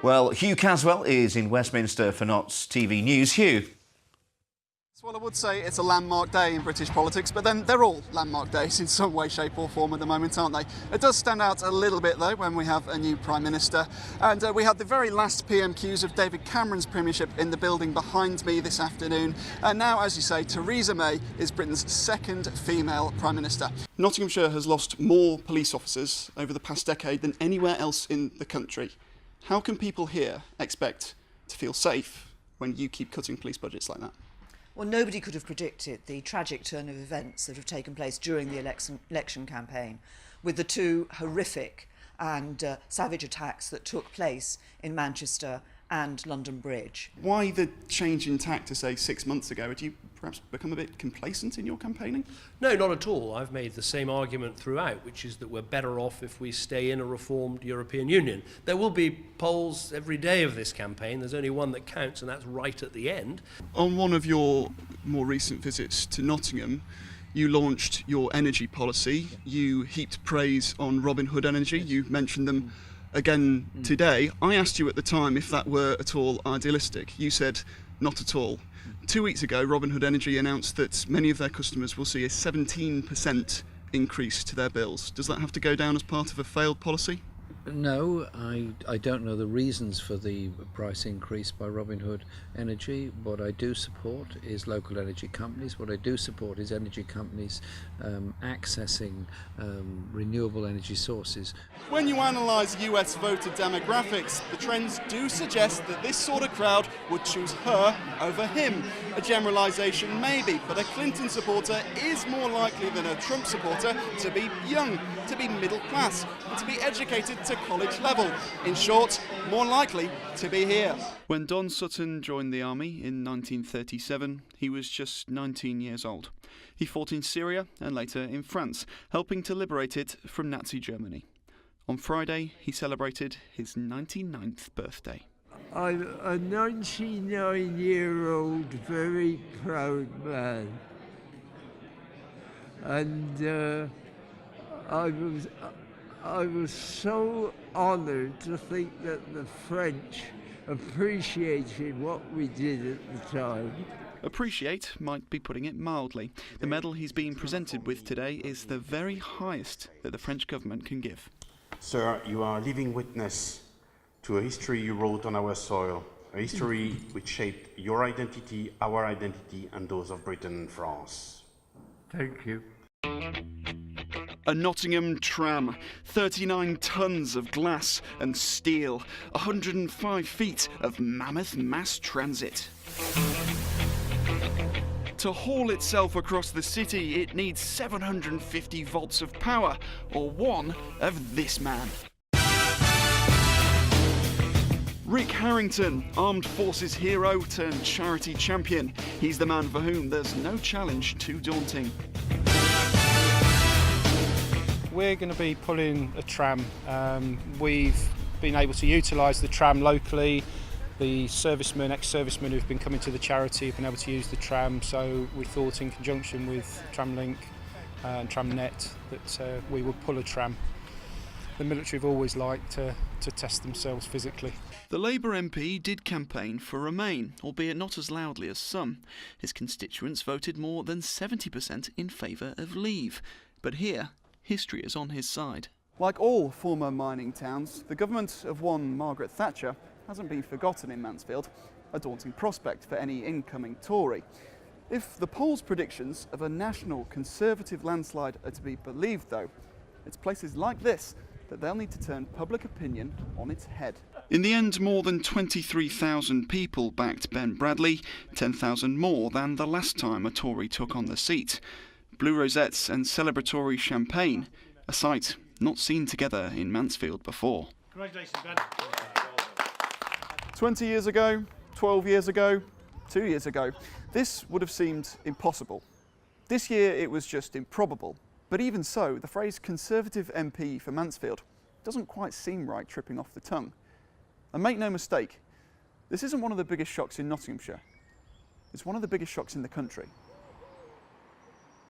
Well, Hugh Casswell is in Westminster for Notts TV News. Hugh. Well, I would say it's a landmark day in British politics, but then they're all landmark days in some way, shape or form at the moment, aren't they? It does stand out a little bit, though, when we have a new Prime Minister. And we had the very last PMQs of David Cameron's premiership in the building behind me this afternoon. And now, as you say, Theresa May is Britain's second female Prime Minister. Nottinghamshire has lost more police officers over the past decade than anywhere else in the country. How can people here expect to feel safe when you keep cutting police budgets like that? Well, nobody could have predicted the tragic turn of events that have taken place during the election campaign, with the two horrific and savage attacks that took place in Manchester and London Bridge. Why the change in tack to, say, 6 months ago? Had you perhaps become a bit complacent in your campaigning? No, not at all. I've made the same argument throughout, which is that we're better off if we stay in a reformed European Union. There will be polls every day of this campaign. There's only one that counts, and that's right at the end. On one of your more recent visits to Nottingham, you launched your energy policy. You heaped praise on Robin Hood Energy. You mentioned them again today. I asked you at the time if that were at all idealistic. You said not at all. 2 weeks ago, Robin Hood Energy announced that many of their customers will see a 17% increase to their bills. Does that have to go down as part of a failed policy? No, I don't know the reasons for the price increase by Robin Hood Energy. What I do support is local energy companies. What I do support is energy companies accessing renewable energy sources. When you analyse US voter demographics, the trends do suggest that this sort of crowd would choose her over him. A generalisation maybe, but a Clinton supporter is more likely than a Trump supporter to be young, to be middle class, and to be educated to college level. In short, more likely to be here. When Don Sutton joined the army in 1937, he was just 19 years old. He fought in Syria and later in France, helping to liberate it from Nazi Germany. On Friday, he celebrated his 99th birthday. I'm a 99-year-old, very proud man. And I was so honoured to think that the French appreciated what we did at the time. Appreciate might be putting it mildly. The medal he's being presented with today is the very highest that the French government can give. Sir, you are a living witness to a history you wrote on our soil, a history which shaped your identity, our identity, and those of Britain and France. Thank you. A Nottingham tram, 39 tonnes of glass and steel, 105 feet of mammoth mass transit. To haul itself across the city, it needs 750 volts of power, or one of this man. Rick Harrington, armed forces hero turned charity champion. He's the man for whom there's no challenge too daunting. We're going to be pulling a tram. We've been able to utilise the tram locally. The servicemen, ex-servicemen who've been coming to the charity have been able to use the tram, so we thought in conjunction with Tramlink and Tramnet that we would pull a tram. The military have always liked to test themselves physically. The Labour MP did campaign for Remain, albeit not as loudly as some. His constituents voted more than 70% in favour of Leave. But here, history is on his side. Like all former mining towns, the government of one Margaret Thatcher hasn't been forgotten in Mansfield, a daunting prospect for any incoming Tory. If the polls' predictions of a national Conservative landslide are to be believed, though, it's places like this that they'll need to turn public opinion on its head. In the end, more than 23,000 people backed Ben Bradley, 10,000 more than the last time a Tory took on the seat. Blue rosettes and celebratory champagne, a sight not seen together in Mansfield before. Congratulations, Ben. 20 years ago, 12 years ago, 2 years ago, this would have seemed impossible. This year it was just improbable. But even so, the phrase Conservative MP for Mansfield doesn't quite seem right tripping off the tongue. And make no mistake, this isn't one of the biggest shocks in Nottinghamshire. It's one of the biggest shocks in the country.